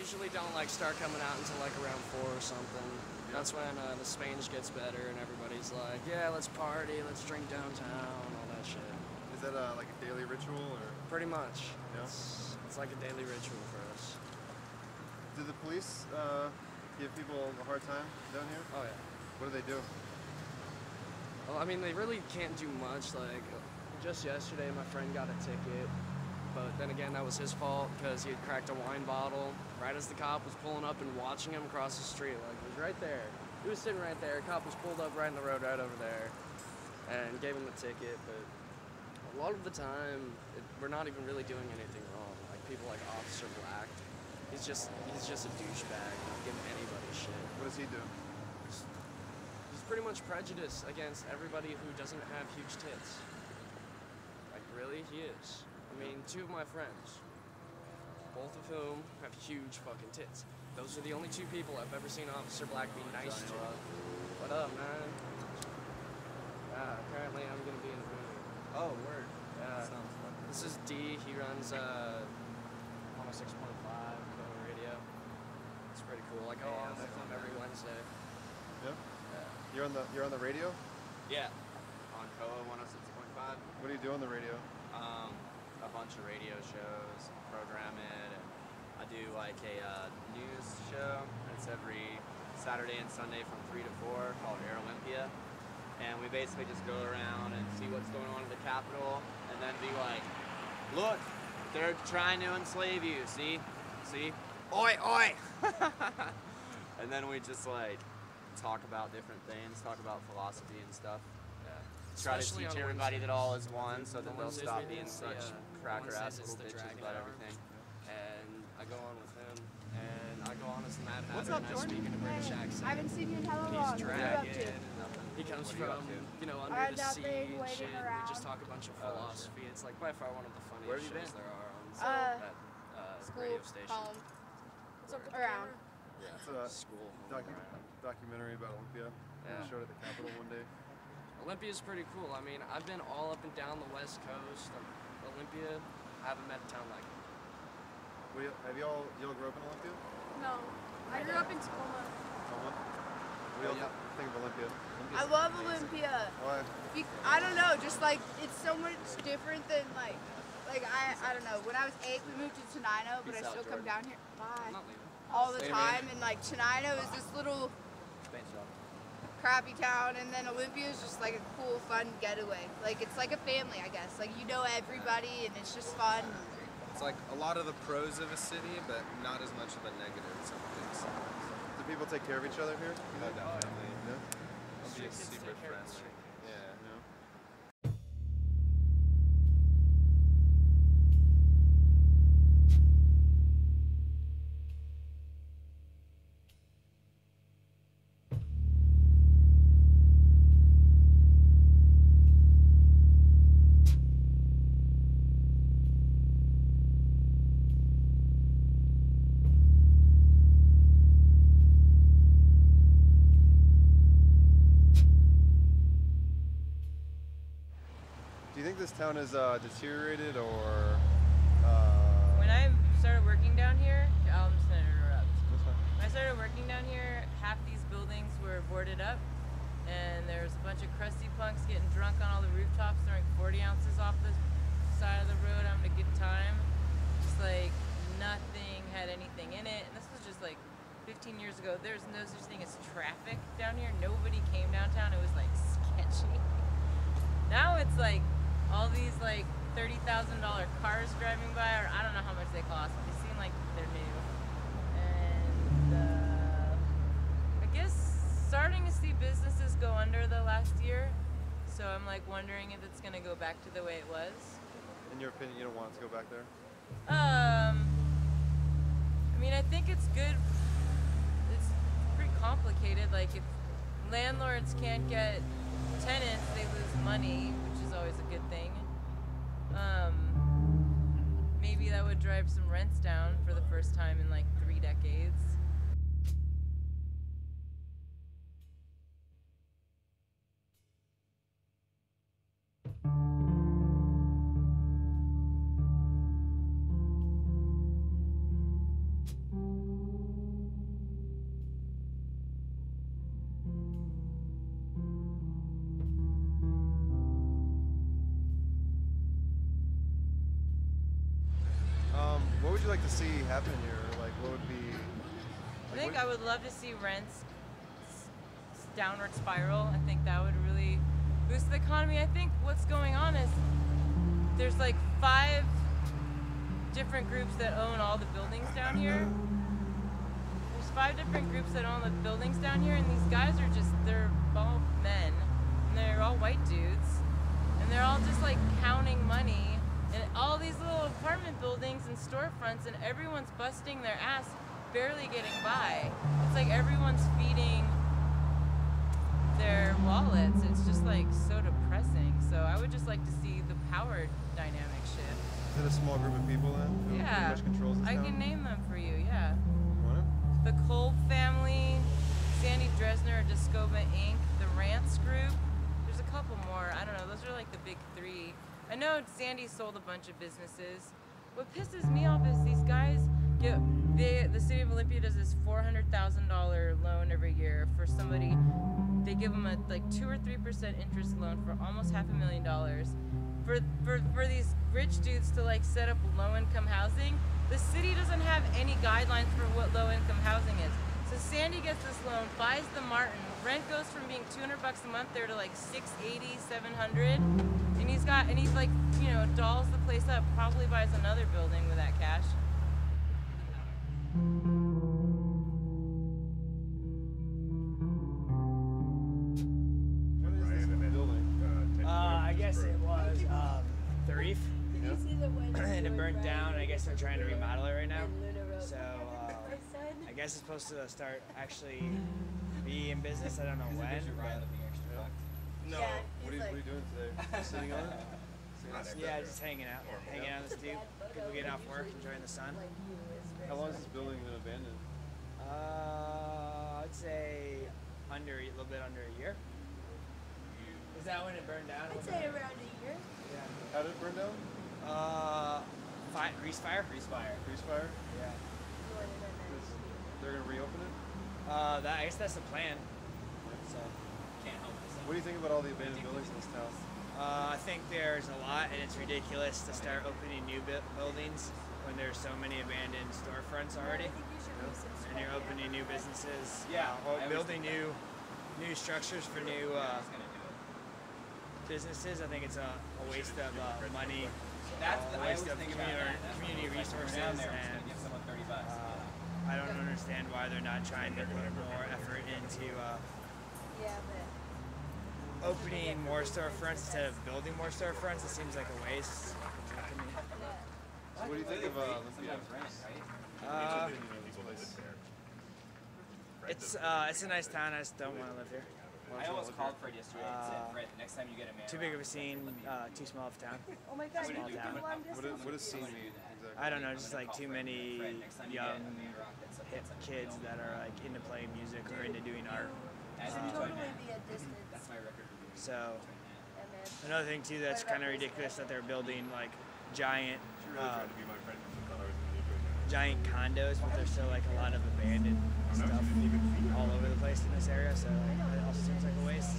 usually don't like start coming out until like around 4 or something. Yeah. That's when the Spange gets better and everybody's like, yeah, let's party, let's drink downtown, all that shit. Is that like a daily ritual or? Pretty much. Yeah. It's like a daily ritual for us. Do the police give people a hard time down here? Oh yeah. What do they do? Well, I mean, they really can't do much. Like, just yesterday, my friend got a ticket, but then again, that was his fault because he had cracked a wine bottle right as the cop was pulling up and watching him across the street. Like, he was right there. He was sitting right there. Cop was pulled up right in the road right over there and gave him the ticket, but a lot of the time, we're not even really doing anything wrong. Like, people like Officer Black, he's just a douchebag, not giving anybody shit. What does he do? He's pretty much prejudiced against everybody who doesn't have huge tits. Like, really, he is. I mean, 2 of my friends, both of whom have huge fucking tits. Those are the only 2 people I've ever seen Officer Black be nice to. What up, man? Apparently I'm gonna be in the movie. Oh, word. Yeah. This is D. He runs 106.5 radio. It's pretty cool. I go on with him every Wednesday. Yeah. Yeah. You're on the radio? Yeah. On COA 106.5. What do you do on the radio? A bunch of radio shows, program it, and I do like a news show. It's every Saturday and Sunday from 3 to 4 called Olympia. And we basically just go around and see what's going on in the Capitol and then be like, look, they're trying to enslave you, see? See? Oi, oi! And then we just like talk about different things, talk about philosophy and stuff. Yeah. Try to teach everybody that all is one so that they'll stop being such cracker ass little bitches about everything. And I go on with him, and I go on as the Mad Hatter, What's up, and I speak in a British accent. I haven't seen you in hella long. He's What are you up to? He comes from, you know, under the sea and shit. We just talk a bunch of philosophy. It's like by far one of the funniest shows there are on that radio station. Home. What's up around? Yeah, it's a school. Documentary about Olympia. Yeah. Showed at the Capitol one day. Olympia's pretty cool. I mean, I've been all up and down the West Coast. Olympia, I haven't met a town like it. Have y'all grew up in Olympia? No. I grew up in Tacoma. Tacoma? What do y'all think of Olympia? I love Olympia. Why? I don't know, just like, it's so much different than like I don't know. When I was 8, we moved to Tenino, but I still come down here. Bye. All the time, and like Tenino is this little crappy town, and then Olympia is just like a cool, fun getaway. Like, it's like a family, I guess. Like, you know everybody, and it's just fun. It's like a lot of the pros of a city, but not as much of a negative in some things. Do people take care of each other here? No, definitely. Yeah. I'll be super friendly. Yeah. Do you think this town is deteriorated or? When I started working down here, I'm just gonna interrupt. When I started working down here, half these buildings were boarded up, and there's a bunch of crusty punks getting drunk on all the rooftops, throwing 40 ounces off the side of the road, having a good time. Just like nothing had anything in it, and this was just like 15 years ago. There's no such thing as traffic down here. Nobody came downtown. It was like sketchy. Now it's like all these like $30,000 cars driving by, or I don't know how much they cost, but they seem like they're new. And I guess starting to see businesses go under the last year, so I'm like wondering if it's gonna go back to the way it was. In your opinion, you don't want it to go back there? I mean, I think it's good. It's pretty complicated. Like, if landlords can't get tenants, they lose money, which is always a good thing. Maybe that would drive some rents down for the first time in like 3 decades. like to see happen here? Like, what would be? I think I would love to see rents downward spiral. I think that would really boost the economy. I think what's going on is there's like 5 different groups that own all the buildings down here. There's 5 different groups that own the buildings down here, and these guys are just, they're all men, and they're all white dudes, and they're all just like counting money in all these little apartment buildings and storefronts, and everyone's busting their ass, barely getting by. It's like everyone's feeding their wallets. It's just like so depressing. So I would just like to see the power dynamic shift. Is it a small group of people then? Who Yeah, pretty much controls this I town? can name them for you. Yeah, Want the Kolb family, Sandy Dresner, Discoba Inc., the Rants Group. There's a couple more. I don't know. Those are like the big 3. I know Sandy sold a bunch of businesses. What pisses me off is these guys get the city of Olympia does this $400,000 loan every year for somebody. They give them a like 2 or 3% interest loan for almost $500,000 for these rich dudes to like set up low-income housing. The city doesn't have any guidelines for what low-income housing is. So Sandy gets this loan, buys the Martin. Rent goes from being $200 a month there to like $680, $700, and he's like, you know, dolls the place up. Probably buys another building with that cash. What is this building? I guess it was the Reef, Yeah. and it burnt down. And I guess they're trying to remodel it right now. So I guess it's supposed to start actually be in business. I don't know when. But No. What are you doing today? Just sitting on it? yeah, just hanging out on the stoop. People getting off work, enjoying the sun. How long has this building been abandoned? I'd say a little bit under a year. Is that when it burned down? I'd say around a year. Yeah. How did it burn down? Grease fire. Grease fire? Yeah. They're gonna reopen it? I guess that's the plan. So can't help myself. What do you think about all the abandoned buildings in this town? I think there's a lot, and it's ridiculous to start opening new buildings when there's so many abandoned storefronts already. And you're opening new businesses, building new structures for new businesses. I think it's a waste of money, a waste of community resources, and I don't understand why they're not trying to put more effort into opening more storefronts instead of building more storefronts. It seems like a waste. So what do you think of Olympia? It's a nice town. I just don't want to live here. I almost called Fred yesterday and said, Fred, the next time you get a man. Too big of a scene, too small of a town. Oh my God, Small town. What does scene mean exactly? I don't know, just like too many young hip kids that are like into playing music or into doing art. totally be a distance. That's my record. So another thing too that's kind of ridiculous that they're building like giant condos, but there's still like a lot of abandoned stuff all over the place in this area. So it also seems like a waste.